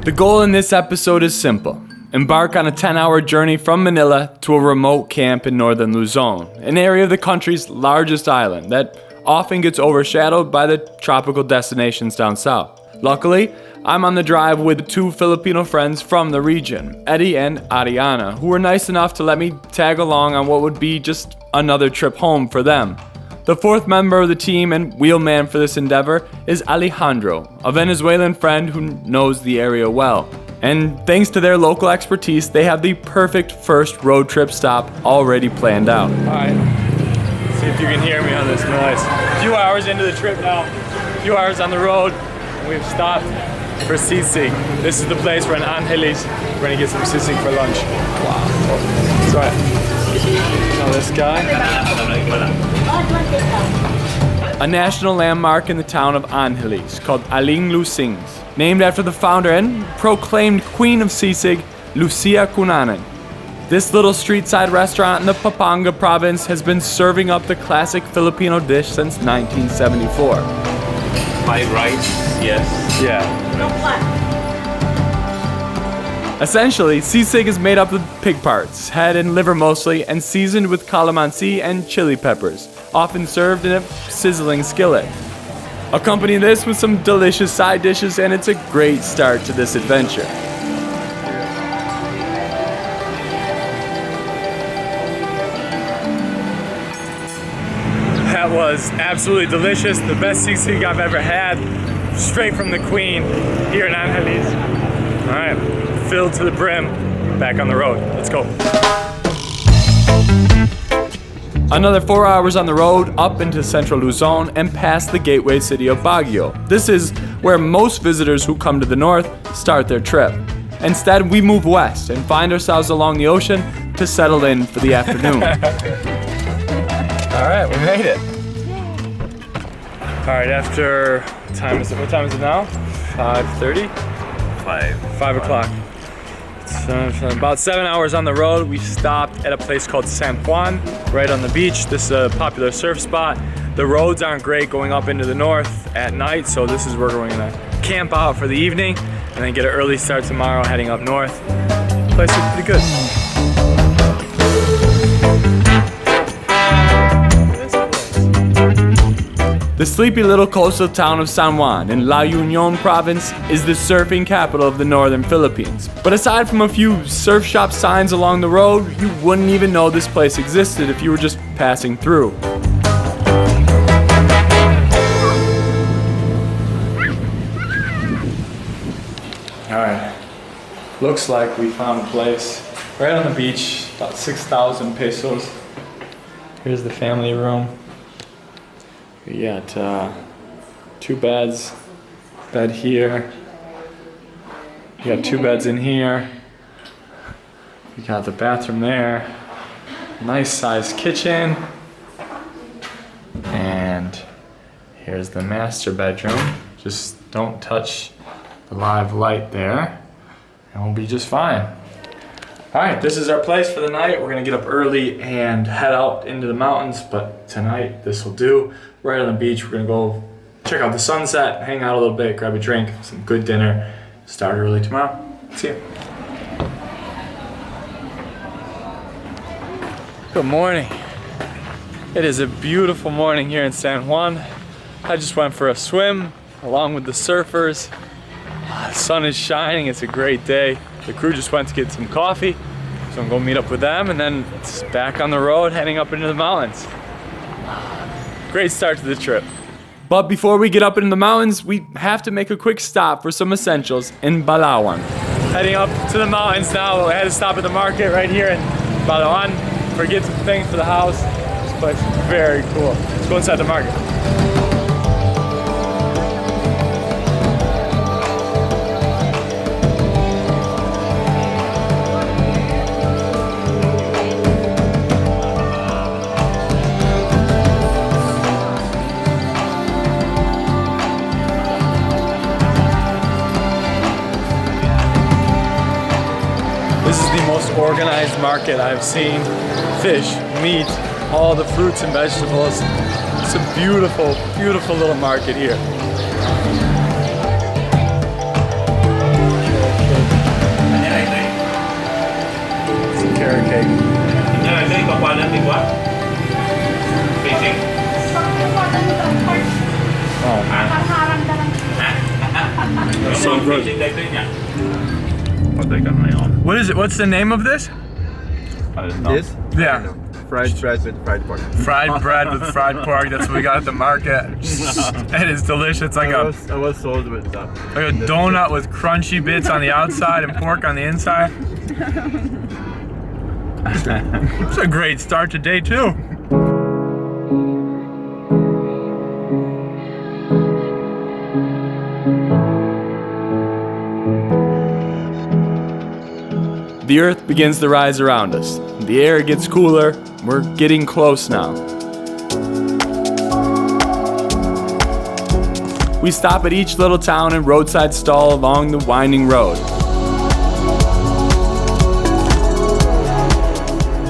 The goal in this episode is simple. Embark on a 10-hour journey from Manila to a remote camp in Northern Luzon, an area of the country's largest island that often gets overshadowed by the tropical destinations down south. Luckily, I'm on the drive with two Filipino friends from the region, Eddie and Ariana, who were nice enough to let me tag along on what would be just another trip home for them. The fourth member of the team and wheelman for this endeavor is Alejandro, a Venezuelan friend who knows the area well. And thanks to their local expertise, they have the perfect first road trip stop already planned out. Alright, see if you can hear me on this noise. A few hours into the trip now, a few hours on the road, and we've stopped for sisig. This is the place we're in Angeles. We're gonna get some sisig for lunch. Wow. Sorry. Now this guy. A national landmark in the town of Angeles called Aling Lusing's, named after the founder and proclaimed queen of sisig, Lucia Cunanan. This little street-side restaurant in the Pampanga province has been serving up the classic Filipino dish since 1974. Fried rice, yes. Yeah. Essentially, sisig is made up of pig parts, head and liver mostly, and seasoned with calamansi and chili peppers, often served in a sizzling skillet. Accompany this with some delicious side dishes, and it's a great start to this adventure. That was absolutely delicious, the best sisig I've ever had, straight from the queen here in Angeles. All right. Filled to the brim, back on the road. Let's go. Another 4 hours on the road, up into central Luzon and past the gateway city of Baguio. This is where most visitors who come to the north start their trip. Instead, we move west and find ourselves along the ocean to settle in for the afternoon. All right, we made it. All right, after, what time is it now? 5:30? 5 o'clock. So about 7 hours on the road, we stopped at a place called San Juan, right on the beach. This is a popular surf spot. The roads aren't great going up into the north at night, so this is where we're gonna camp out for the evening and then get an early start tomorrow heading up north. The place looks pretty good. The sleepy little coastal town of San Juan in La Union province is the surfing capital of the northern Philippines. But aside from a few surf shop signs along the road, you wouldn't even know this place existed if you were just passing through. Alright, looks like we found a place right on the beach, about 6,000 pesos. Here's the family room. We got 2 beds, bed here. We got 2 beds in here. We got the bathroom there. Nice sized kitchen. And here's the master bedroom. Just don't touch the live light there, and we'll be just fine. All right, this is our place for the night. We're gonna get up early and head out into the mountains, but tonight this will do. Right on the beach, we're gonna go check out the sunset, hang out a little bit, grab a drink, some good dinner, start early tomorrow. See you. Good morning. It is a beautiful morning here in San Juan. I just went for a swim along with the surfers. The sun is shining, it's a great day. The crew just went to get some coffee, so I'm gonna meet up with them and then it's back on the road heading up into the mountains. Great start to the trip. But before we get up into the mountains, we have to make a quick stop for some essentials in Balawan. Heading up to the mountains now. I had to stop at the market right here in Balawan for get some things for the house. This place is very cool. Let's go inside the market. This is the most organized market I've seen. Fish, meat, all the fruits and vegetables. It's a beautiful, beautiful little market here. carrot cake. Ito yung kapalan di ba? Facing. Oh, So good. what is it? What's the name of this? This? Yeah. Fried bread with fried pork. Fried bread with fried pork. That's what we got at the market. It is delicious. It's like I was sold with that. like a donut with crunchy bits on the outside and pork on the inside. It's a great start to day two. The earth begins to rise around us. The air gets cooler. We're getting close now. We stop at each little town and roadside stall along the winding road.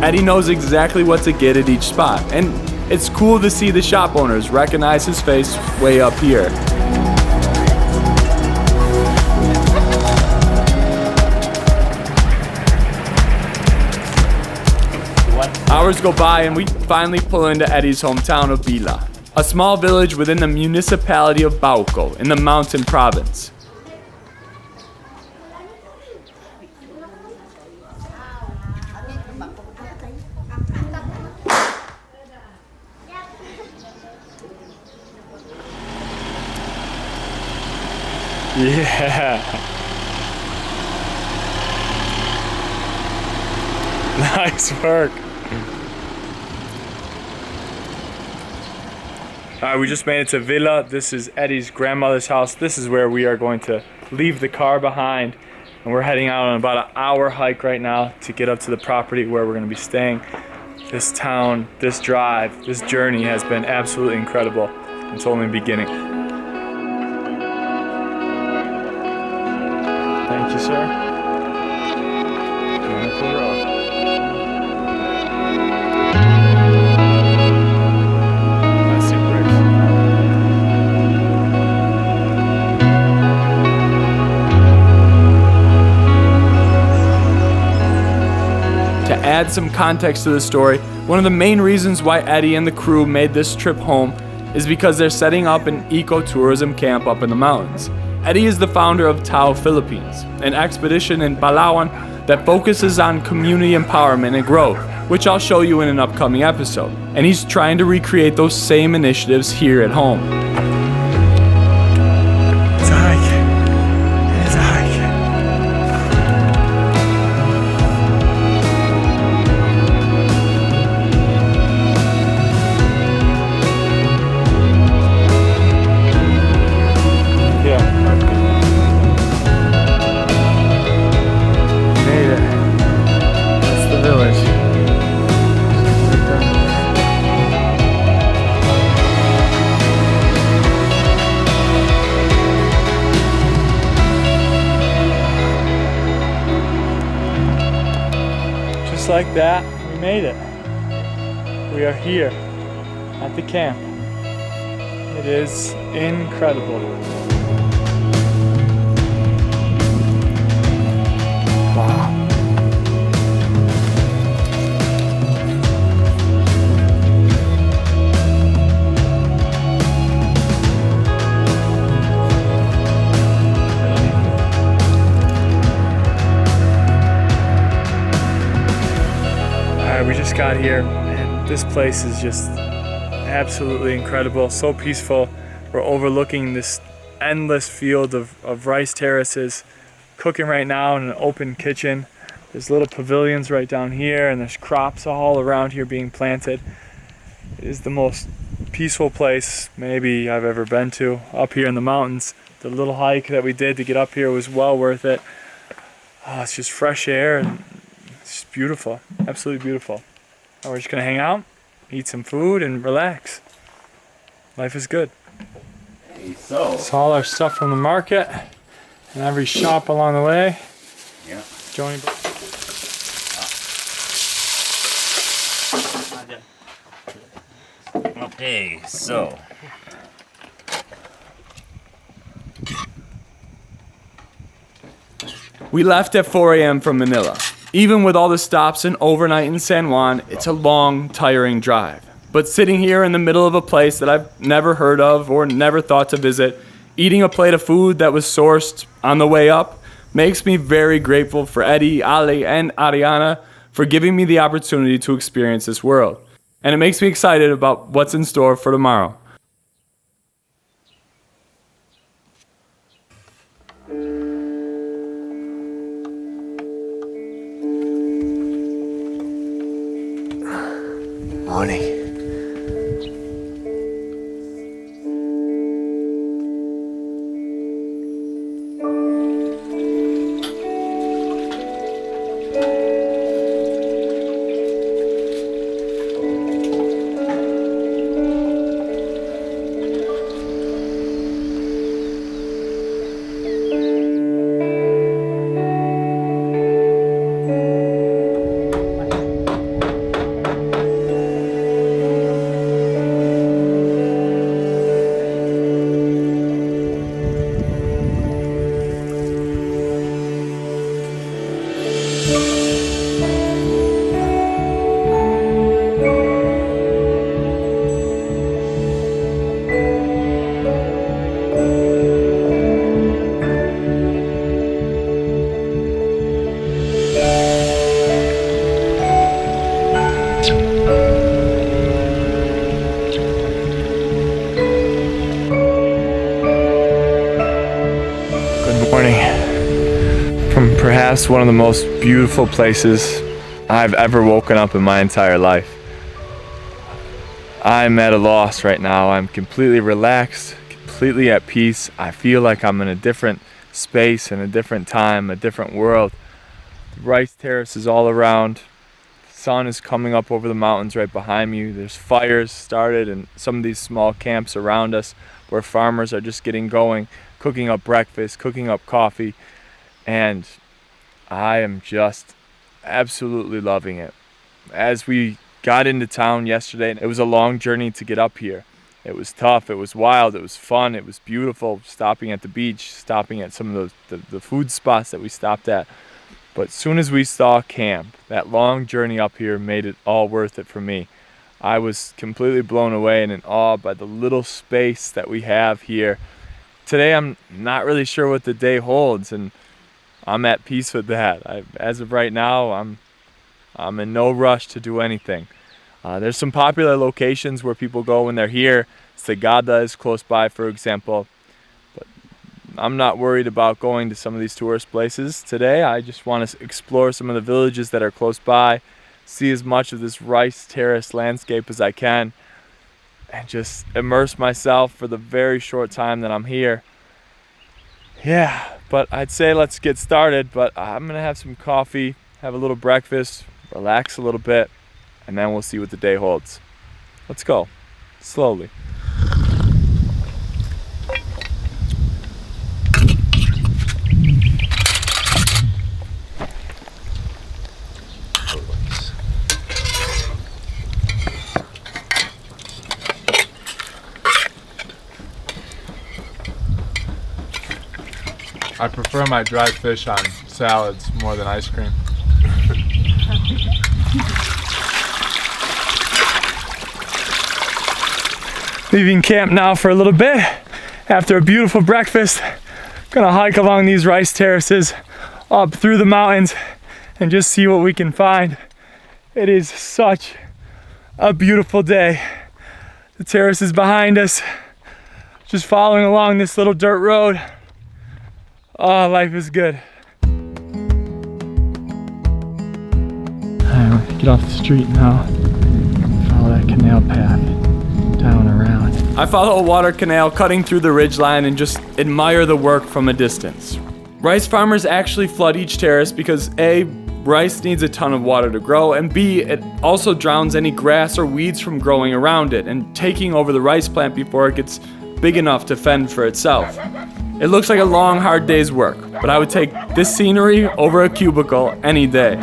Eddie knows exactly what to get at each spot, and it's cool to see the shop owners recognize his face way up here. Hours go by and we finally pull into Eddie's hometown of Bila, a small village within the municipality of Bauco in the Mountain Province. Yeah. Nice work. Alright, we just made it to Villa. This is Eddie's grandmother's house. This is where we are going to leave the car behind. And we're heading out on about an hour hike right now to get up to the property where we're going to be staying. This town, this drive, this journey has been absolutely incredible. It's only the beginning. Thank you, sir. Wonderful road. To add some context to the story, one of the main reasons why Eddie and the crew made this trip home is because they're setting up an ecotourism camp up in the mountains. Eddie is the founder of Tao Philippines, an expedition in Palawan that focuses on community empowerment and growth, which I'll show you in an upcoming episode. And he's trying to recreate those same initiatives here at home. It's a hike. It's a hike. Just like that, we made it. We are here at the camp. It is incredible. Wow. We just got here and this place is just absolutely incredible, so peaceful. We're overlooking this endless field of rice terraces, cooking right now in an open kitchen. There's little pavilions right down here and there's crops all around here being planted. It is the most peaceful place maybe I've ever been to up here in the mountains. The little hike that we did to get up here was well worth it. It's just fresh air and it's just beautiful, absolutely beautiful. Now we're just gonna hang out, eat some food, and relax. Life is good. Hey, so. It's all our stuff from the market and every shop along the way. Yeah. Johnny. Okay, so. We left at 4 a.m. from Manila. Even with all the stops and overnight in San Juan, it's a long, tiring drive. But sitting here in the middle of a place that I've never heard of or never thought to visit, eating a plate of food that was sourced on the way up, makes me very grateful for Eddie, Ali, and Ariana for giving me the opportunity to experience this world. And it makes me excited about what's in store for tomorrow. Morning. From perhaps one of the most beautiful places I've ever woken up in my entire life. I'm at a loss right now. I'm completely relaxed, completely at peace. I feel like I'm in a different space, in a different time, a different world. The rice terraces all around. The sun is coming up over the mountains right behind me. There's fires started in some of these small camps around us where farmers are just getting going, cooking up breakfast, cooking up coffee. And I am just absolutely loving it. As we got into town yesterday, it was a long journey to get up here. It was tough, it was wild, it was fun, it was beautiful, stopping at the beach, stopping at some of the food spots that we stopped at. But as soon as we saw camp, that long journey up here made it all worth it for me. I was completely blown away and in awe by the little space that we have here. Today I'm not really sure what the day holds, and I'm at peace with that. As of right now, I'm in no rush to do anything. There's some popular locations where people go when they're here. Sagada is close by, for example. But I'm not worried about going to some of these tourist places today. I just want to explore some of the villages that are close by, see as much of this rice terrace landscape as I can, and just immerse myself for the very short time that I'm here. Yeah, but I'd say let's get started, but I'm gonna have some coffee, have a little breakfast, relax a little bit, and then we'll see what the day holds. Let's go, slowly. I prefer my dried fish on salads more than ice cream. Leaving camp now for a little bit. After a beautiful breakfast, gonna hike along these rice terraces up through the mountains and just see what we can find. It is such a beautiful day. The terrace is behind us, just following along this little dirt road. Oh, life is good. I'm gonna get off the street now. Follow that canal path down around. I follow a water canal cutting through the ridgeline and just admire the work from a distance. Rice farmers actually flood each terrace because A, rice needs a ton of water to grow, and B, it also drowns any grass or weeds from growing around it and taking over the rice plant before it gets big enough to fend for itself. It looks like a long, hard day's work, but I would take this scenery over a cubicle any day.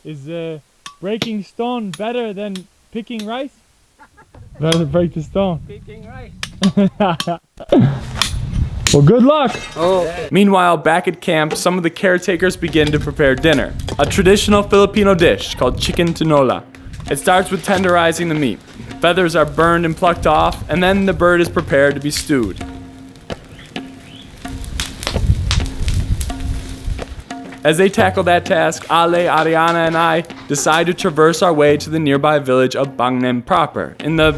Is breaking stone better than picking rice? Better break the stone. Picking rice. Well, good luck! Oh. Meanwhile, back at camp, some of the caretakers begin to prepare dinner. A traditional Filipino dish called chicken tinola. It starts with tenderizing the meat. Feathers are burned and plucked off, and then the bird is prepared to be stewed. As they tackle that task, Ale, Ariana, and I decide to traverse our way to the nearby village of Bangnem proper in the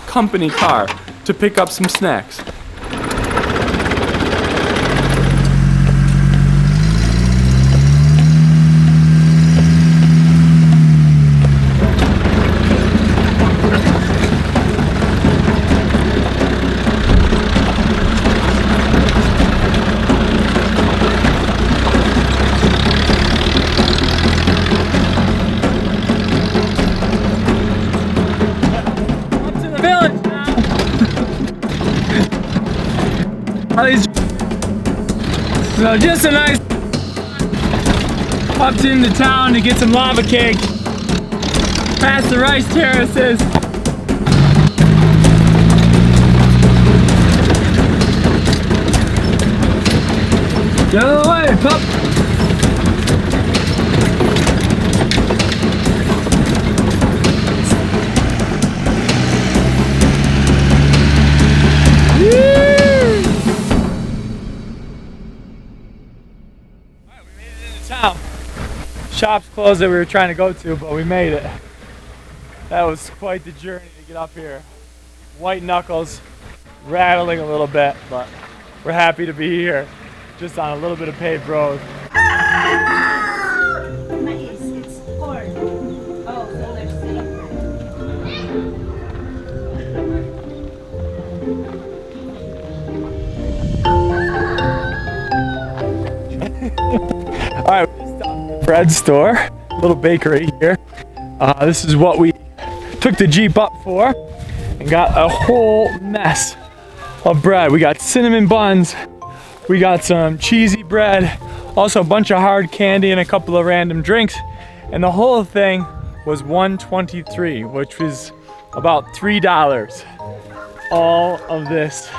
company car to pick up some snacks. So just a nice popped into town to get some lava cake. Past the rice terraces. Get out of the way, pup. Town. Shops closed that we were trying to go to, but we made it. That was quite the journey to get up here. White knuckles, rattling a little bit, but we're happy to be here, just on a little bit of paved road. It's corn. Oh, so there's Alright, we just stopped at the bread store, little bakery here. This is what we took the Jeep up for and got a whole mess of bread. We got cinnamon buns, we got some cheesy bread, also a bunch of hard candy and a couple of random drinks. And the whole thing was $1.23, which was about $3. All of this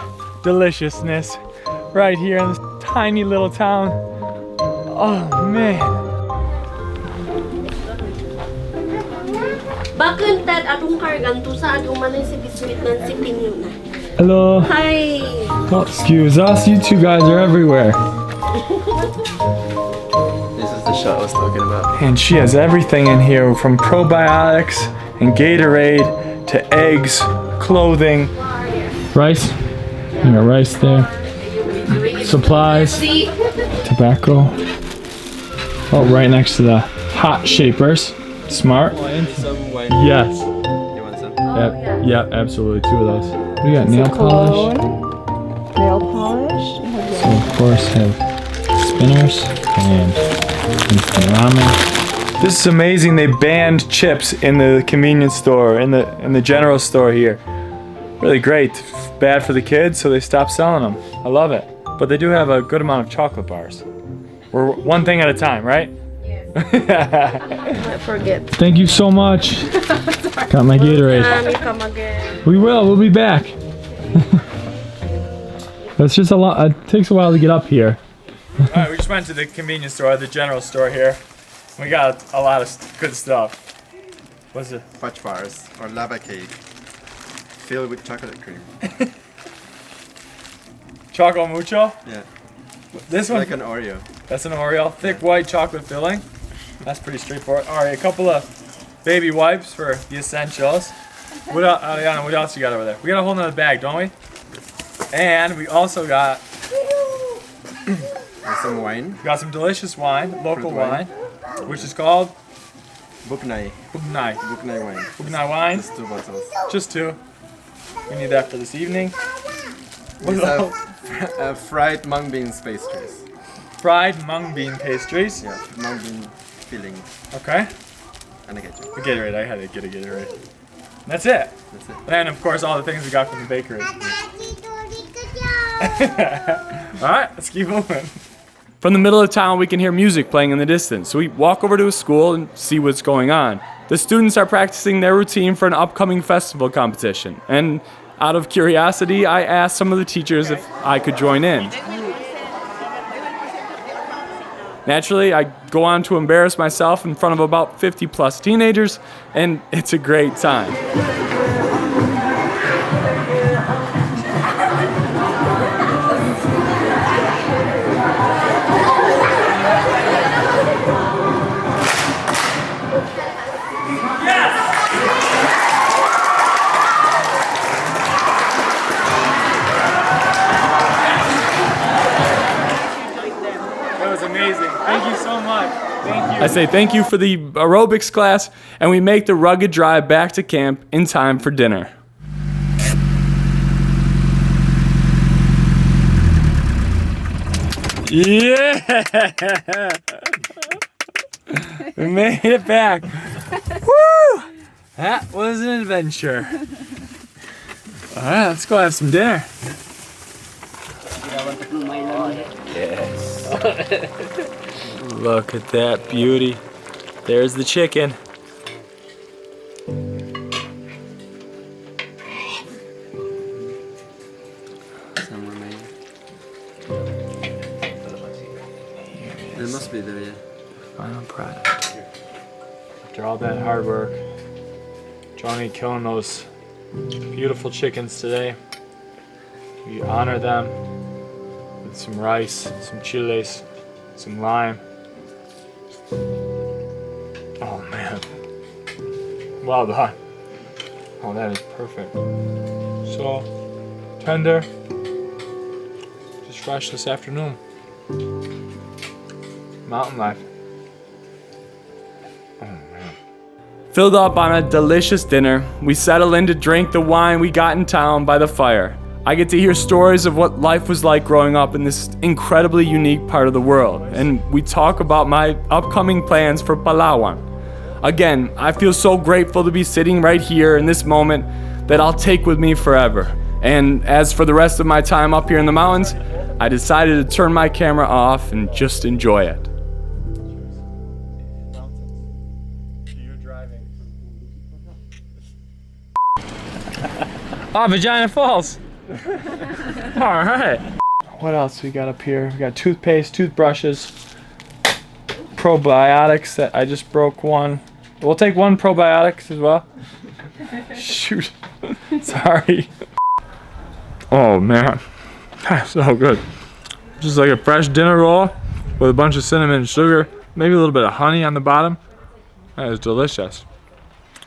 deliciousness right here in this tiny little town. Oh man. Bakit that atong kargan to sa atong manay si biscuit nan si Pinyo na. Hello. Hi. Oh, excuse us, you two guys are everywhere. This is the shot I was talking about. And she has everything in here from probiotics and Gatorade to eggs, clothing. Rice. You got rice there. Supplies. Tobacco. Oh, right next to the hot shapers. Smart. Some wine. Yes. You want some? Yep, yep, absolutely. 2 of those. We got nail polish. Nail polish. So of course have spinners and instant ramen. This is amazing. They banned chips in the convenience store, in the general store here. Really great. Bad for the kids, so they stopped selling them. I love it. But they do have a good amount of chocolate bars. We're one thing at a time, right? I forget. Thank you so much. Got my Gatorade. You come again. We will. We'll be back. That's just a lot. It takes a while to get up here. All right, we just went to the convenience store, the general store here. We got a lot of good stuff. What's it? Fudge bars or lava cake filled with chocolate cream. Choco mucho. Yeah. This one. Like an Oreo. That's an Oreo. Thick white chocolate filling. That's pretty straightforward. All right, a couple of baby wipes for the essentials. What else, Ariana, what else you got over there? We got a whole nother bag, don't we? And we also got Some wine. some delicious wine, local Fruit wine. which is called Buknai. Bugnai. Buknai wine. Bugnai wine. Just 2 bottles. Just 2. We need that for this evening. We have fried mung beans pastries. Fried mung bean pastries. Yeah, mung bean filling. Okay. And I get you. A Gatorade. I had to get a Gatorade. And that's it. That's it. And of course all the things we got from the bakery. Alright, let's keep moving. From the middle of town, we can hear music playing in the distance, so we walk over to a school and see what's going on. The students are practicing their routine for an upcoming festival competition, and out of curiosity, I asked some of the teachers if I could join in. Naturally, I go on to embarrass myself in front of about 50 plus teenagers, and it's a great time. Amazing. Thank you so much. Thank you. I say thank you for the aerobics class, and we make the rugged drive back to camp in time for dinner. Yeah! We made it back. Woo! That was an adventure. All right, let's go have some dinner. Yes. Look at that beauty. There's the chicken. It must be there, yeah. Final product. After all that hard work, Johnny killing those beautiful chickens today. We honor them with some rice, some chiles, some lime. Oh man. Well done. Oh, that is perfect. So tender. Just fresh this afternoon. Mountain life. Oh man. Filled up on a delicious dinner, we settle in to drink the wine we got in town by the fire. I get to hear stories of what life was like growing up in this incredibly unique part of the world, and we talk about my upcoming plans for Palawan. Again, I feel so grateful to be sitting right here in this moment that I'll take with me forever. And as for the rest of my time up here in the mountains, I decided to turn my camera off and just enjoy it. Oh, Vagina Falls. All right. What else we got up here? We got toothpaste, toothbrushes, probiotics that I just broke one. We'll take one probiotics as well. Shoot. Sorry. Oh man, that's so good. Just like a fresh dinner roll with a bunch of cinnamon and sugar, maybe a little bit of honey on the bottom. That is delicious.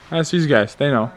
That's these guys, they know.